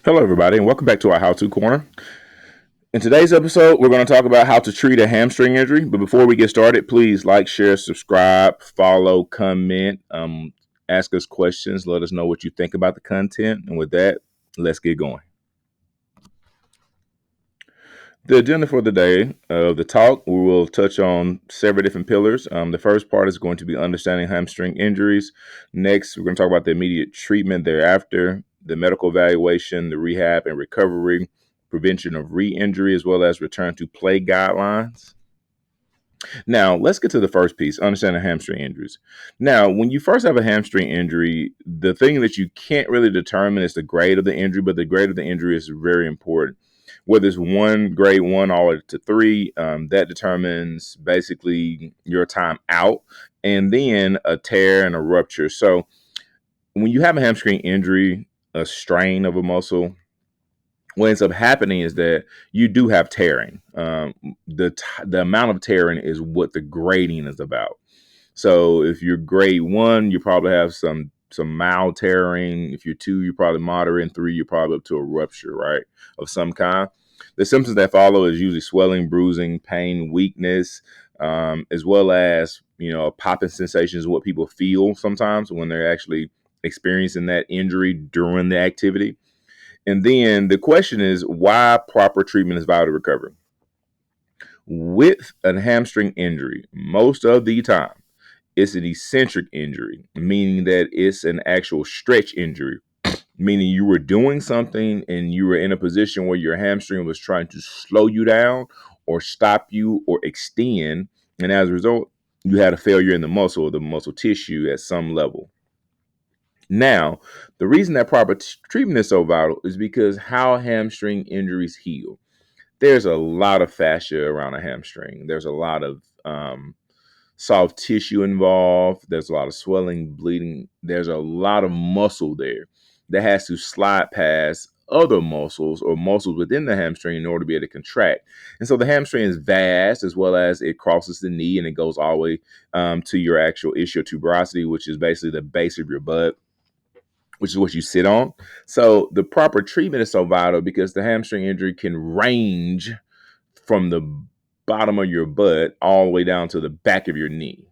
Hello, everybody, and welcome back to our How To Corner. In today's episode, we're going to talk about how to treat a hamstring injury. But before we get started, please like, share, subscribe, follow, comment, ask us questions, let us know what you think about the content. And with that, let's get going. The agenda for the day of the talk, we will touch on several different pillars. The first part is going to be understanding hamstring injuries. Next, we're going to talk about the immediate treatment thereafter, the medical evaluation, the rehab and recovery, prevention of re-injury, as well as return to play guidelines. Now, let's get to the first piece, understanding hamstring injuries. Now, when you first have a hamstring injury, the thing that you can't really determine is the grade of the injury, but the grade of the injury is very important. Whether it's one, grade one, all the way to three, that determines basically your time out, and then a tear and a rupture. So, when you have a hamstring injury, a strain of a muscle, what ends up happening is that you do have tearing. The amount of tearing is what the grading is about. So if you're grade one, you probably have some mild tearing. If you're two, you're probably moderate, and three, you're probably up to a rupture, right, of some kind. The symptoms that follow is usually swelling, bruising, pain, weakness, as well as a popping sensation is what people feel sometimes when they're actually experiencing that injury during the activity. And then the question is why proper treatment is vital to recovery. With a hamstring injury, most of the time, it's an eccentric injury, meaning that it's an actual stretch injury, meaning you were doing something and you were in a position where your hamstring was trying to slow you down or stop you or extend. And as a result, you had a failure in the muscle tissue at some level. Now, the reason that proper treatment is so vital is because how hamstring injuries heal. There's a lot of fascia around a hamstring. There's a lot of soft tissue involved. There's a lot of swelling, bleeding. There's a lot of muscle there that has to slide past other muscles or muscles within the hamstring in order to be able to contract. And so the hamstring is vast, as well as it crosses the knee and it goes all the way to your actual ischial tuberosity, which is basically the base of your butt, which is what you sit on. So the proper treatment is so vital because the hamstring injury can range from the bottom of your butt all the way down to the back of your knee.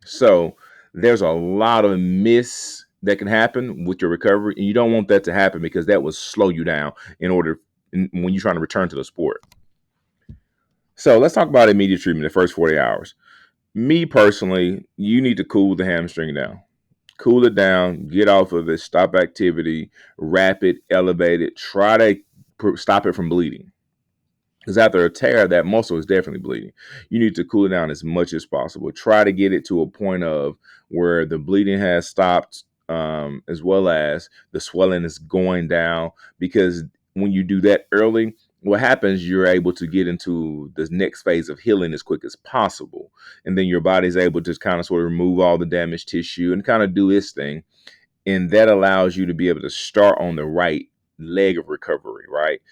So there's a lot of miss that can happen with your recovery, and you don't want that to happen because that will slow you down when you're trying to return to the sport. So let's talk about immediate treatment the first 40 hours. Me personally, you need to cool the hamstring down. Cool it down, get off of it, stop activity, wrap it, elevate it, try to stop it from bleeding. Because after a tear, that muscle is definitely bleeding. You need to cool it down as much as possible. Try to get it to a point of where the bleeding has stopped, as well as the swelling is going down. Because when you do that early, what happens, you're able to get into the next phase of healing as quick as possible. And then your body's able to kind of sort of remove all the damaged tissue and kind of do its thing. And that allows you to be able to start on the right leg of recovery, right?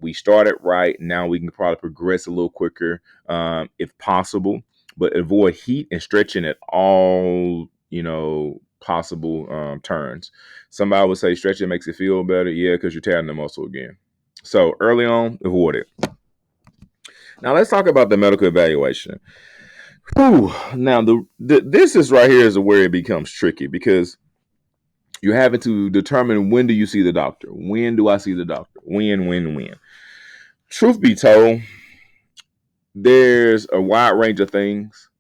We started right. Now we can probably progress a little quicker if possible, but avoid heat and stretching at all, possible turns. Somebody would say stretching makes it feel better. Yeah, because you're tearing the muscle again. So early on, avoid it. Now let's talk about the medical evaluation. Whew. Now this is right here is where it becomes tricky because you're having to determine when do you see the doctor? When do I see the doctor? When? Truth be told, there's a wide range of things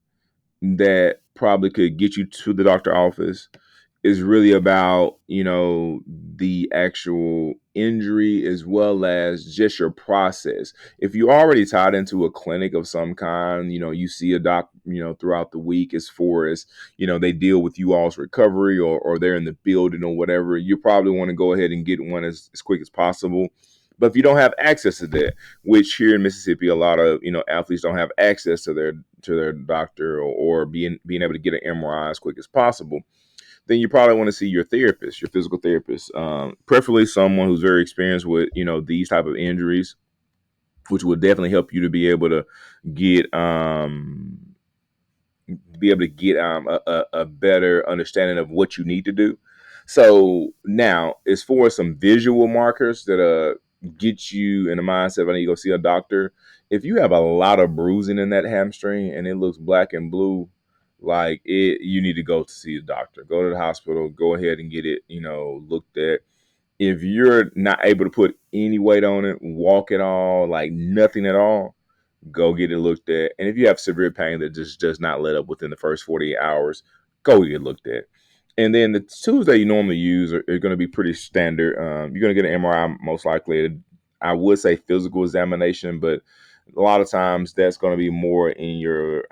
that probably could get you to the doctor office. Is really about the actual injury as well as just your process. If you're already tied into a clinic of some kind, you see a doc throughout the week as far as they deal with you all's recovery, or they're in the building or whatever, you probably want to go ahead and get one as quick as possible. But if you don't have access to that, which here in Mississippi, a lot of athletes don't have access to their doctor, or being able to get an MRI as quick as possible, then you probably want to see your therapist, your physical therapist, preferably someone who's very experienced with these type of injuries, which will definitely help you to be able to get a better understanding of what you need to do. So now, as far as some visual markers that get you in the mindset, I need to go see a doctor. If you have a lot of bruising in that hamstring and it looks black and blue, like it, you need to go to see a doctor. Go to the hospital. Go ahead and get it, looked at. If you're not able to put any weight on it, walk at all, like nothing at all, go get it looked at. And if you have severe pain that just does not let up within the first 48 hours, go get it looked at. And then the tools that you normally use are going to be pretty standard. You're going to get an MRI most likely. I would say physical examination, but a lot of times that's going to be more in your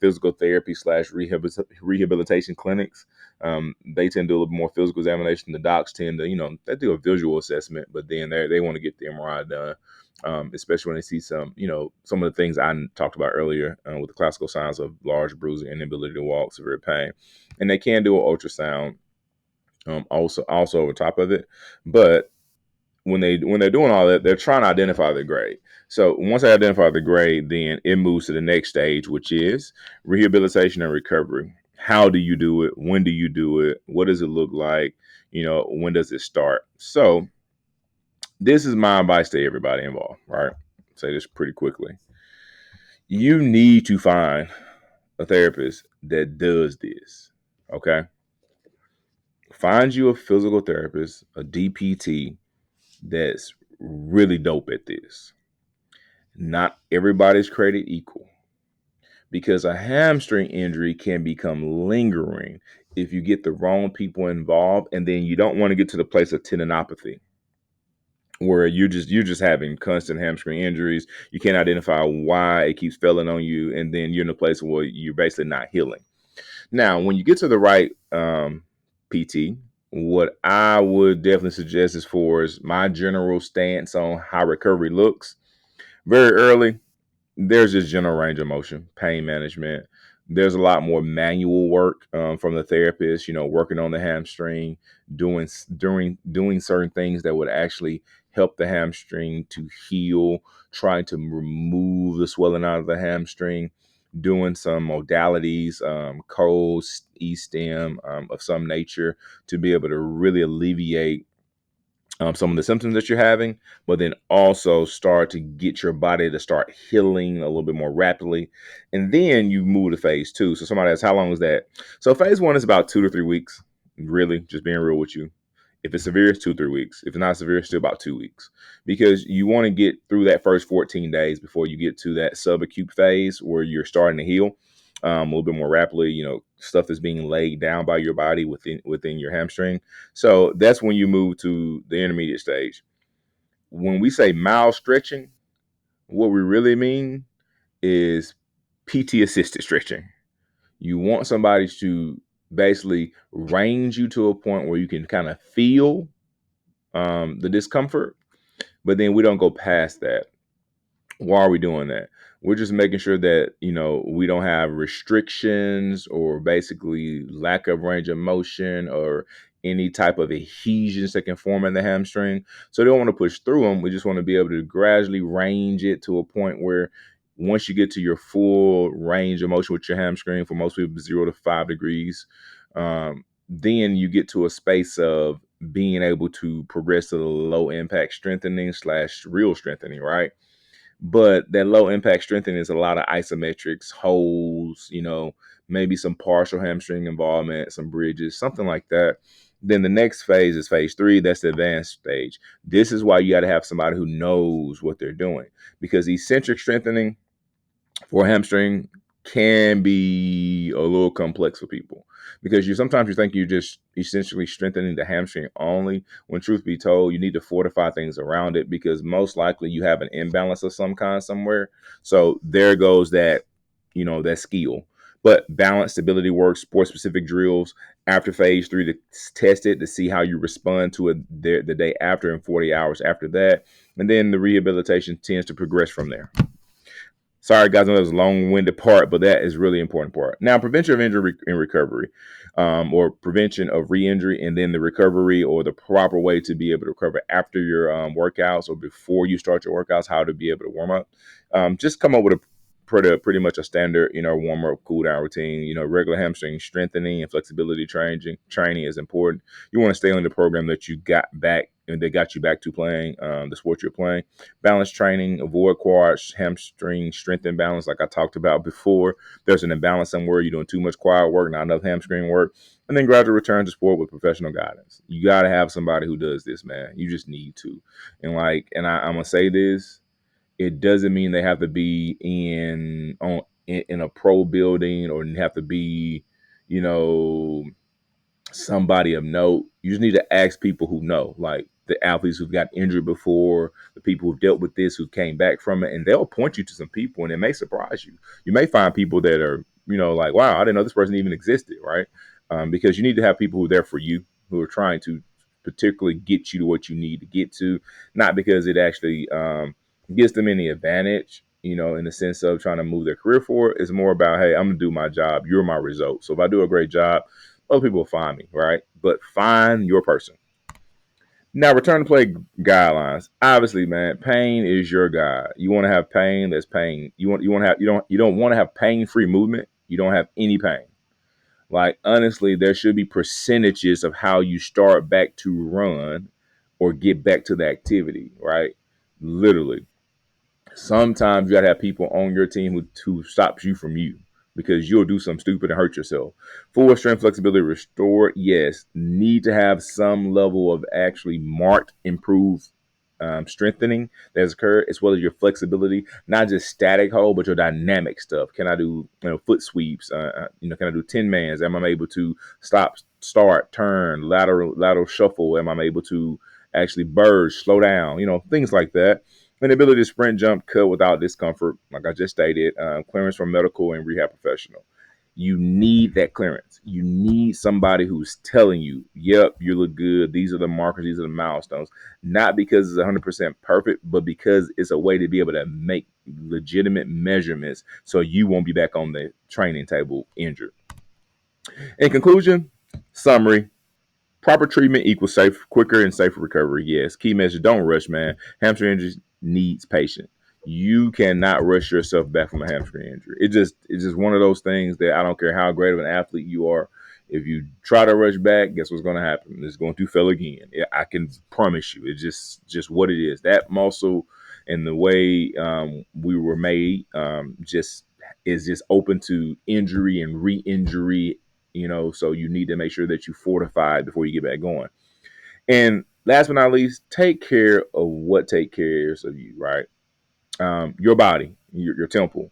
physical therapy slash rehabilitation clinics. They tend to do a little more physical examination. The docs tend to, they do a visual assessment, but then they want to get the MRI done. Especially when they see some of the things I talked about earlier with the classical signs of large bruising, inability to walk, severe pain, and they can do an ultrasound also over top of it. But when they're doing all that, they're trying to identify the grade. So once they identify the grade, then it moves to the next stage, which is rehabilitation and recovery. How do you do it? When do you do it? What does it look like? When does it start? So this is my advice to everybody involved, right? Say this pretty quickly. You need to find a therapist that does this. Okay. Find you a physical therapist, a DPT that's really dope at this. Not everybody's created equal because a hamstring injury can become lingering if you get the wrong people involved, and then you don't want to get to the place of tendinopathy where you're just having constant hamstring injuries. You can't identify why it keeps failing on you, and then you're in a place where you're basically not healing. Now, when you get to the right PT, what I would definitely suggest as far as my general stance on how recovery looks, very early, there's just general range of motion, pain management. There's a lot more manual work from the therapist, working on the hamstring, doing certain things that would actually help the hamstring to heal, trying to remove the swelling out of the hamstring, doing some modalities, cold, e-stim of some nature to be able to really alleviate some of the symptoms that you're having, but then also start to get your body to start healing a little bit more rapidly. And then you move to phase two. So somebody asks, how long is that? So phase one is about 2 to 3 weeks, really, just being real with you. If it's severe, it's 2 3 weeks. If it's not severe, it's still about 2 weeks. Because you want to get through that first 14 days before you get to that subacute phase where you're starting to heal a little bit more rapidly. Stuff is being laid down by your body within your hamstring. So that's when you move to the intermediate stage. When we say mild stretching, what we really mean is PT assisted stretching. You want somebody to basically range you to a point where you can kind of feel the discomfort, but then we don't go past that. Why are we doing that? We're just making sure that we don't have restrictions or basically lack of range of motion or any type of adhesions that can form in the hamstring. So they don't want to push through them. We just want to be able to gradually range it to a point where once you get to your full range of motion with your hamstring, for most people 0 to 5 degrees, then you get to a space of being able to progress to the low impact strengthening slash real strengthening, right? But that low impact strengthening is a lot of isometrics, holds, maybe some partial hamstring involvement, some bridges, something like that. Then the next phase is phase three. That's the advanced stage. This is why you got to have somebody who knows what they're doing, because eccentric strengthening for a hamstring can be a little complex for people, because sometimes you think you're just essentially strengthening the hamstring only, when truth be told you need to fortify things around it, because most likely you have an imbalance of some kind somewhere. So there goes that skill. But balance, stability work, sport specific drills after phase three to test it, to see how you respond to it the day after and 40 hours after that. And then the rehabilitation tends to progress from there. Sorry, guys, I know that was a long-winded part, but that is really important part. Now, prevention of injury and recovery, or prevention of re-injury, and then the recovery, or the proper way to be able to recover after your workouts or before you start your workouts, how to be able to warm up. Just come up with pretty much a standard, warm up, cool down routine. Regular hamstring strengthening and flexibility training is important. You want to stay on the program that you got back and they got you back to playing the sport you're playing. Balance training, avoid quads, hamstring strength and balance, like I talked about before. There's an imbalance somewhere. You're doing too much quad work, not enough hamstring work. And then gradual return to sport with professional guidance. You got to have somebody who does this, man. You just need to. I'm gonna say this, it doesn't mean they have to be in a pro building or have to be, you know, somebody of note. You just need to ask people who know, like the athletes who've got injured before, the people who've dealt with this, who came back from it, and they'll point you to some people, and it may surprise you. You may find people that are, like, wow, I didn't know this person even existed, right? Because you need to have people who are there for you, who are trying to particularly get you to what you need to get to, not because it actually gives them any advantage, in the sense of trying to move their career forward. It's more about, hey, I'm gonna do my job. You're my result. So if I do a great job, other people will find me, right? But find your person. Now, return to play guidelines. Obviously, man, pain is your guide. You want to have pain. That's pain. You want to have you don't want to have pain free movement. You don't have any pain. Like, honestly, there should be percentages of how you start back to run or get back to the activity, right? Literally. Sometimes you gotta have people on your team who stops you from you because you'll do something stupid and hurt yourself. Full strength flexibility restored, yes. Need to have some level of actually marked improved strengthening that has occurred, as well as your flexibility, not just static hold, but your dynamic stuff. Can I do foot sweeps? Can I do 10 mans? Am I able to stop, start, turn, lateral shuffle? Am I able to actually burst, slow down? Things like that. And the ability to sprint, jump, cut without discomfort, like I just stated, clearance from medical and rehab professional. You need that clearance. You need somebody who's telling you, yep, you look good. These are the markers. These are the milestones. Not because it's 100% perfect, but because it's a way to be able to make legitimate measurements so you won't be back on the training table injured. In conclusion, summary, proper treatment equals safe, quicker and safer recovery. Yes. Key message: don't rush, man. Hamstring injury needs patience. You cannot rush yourself back from a hamstring injury. It's just one of those things that I don't care how great of an athlete you are. If you try to rush back, guess what's going to happen? It's going to fail again. I can promise you. It's just what it is. That muscle and the way we were made just is just open to injury and re-injury. So you need to make sure that you fortify before you get back going. And last but not least, take care of what take cares of you, right? Your body, your temple.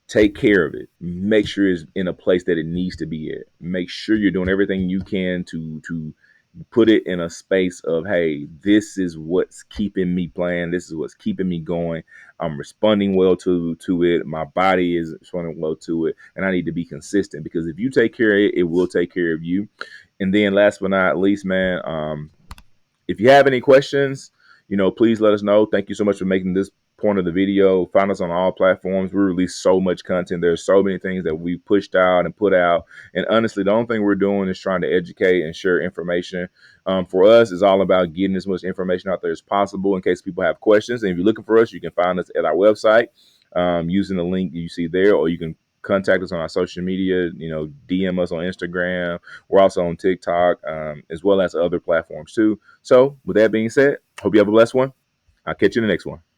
Take care of it. Make sure it's in a place that it needs to be at. Make sure you're doing everything you can to put it in a space of, hey, this is what's keeping me playing. This is what's keeping me going. I'm responding well to it. My body is responding well to it. And I need to be consistent, because if you take care of it, it will take care of you. And then last but not least, man, if you have any questions, please let us know. Thank you so much for making this point of the video. Find us on all platforms. We release so much content. There's so many things that we pushed out and put out. And honestly, the only thing we're doing is trying to educate and share information. For us, it's all about getting as much information out there as possible in case people have questions. And if you're looking for us, you can find us at our website using the link you see there, or you can contact us on our social media, DM us on Instagram. We're also on TikTok, as well as other platforms too. So with that being said, hope you have a blessed one. I'll catch you in the next one.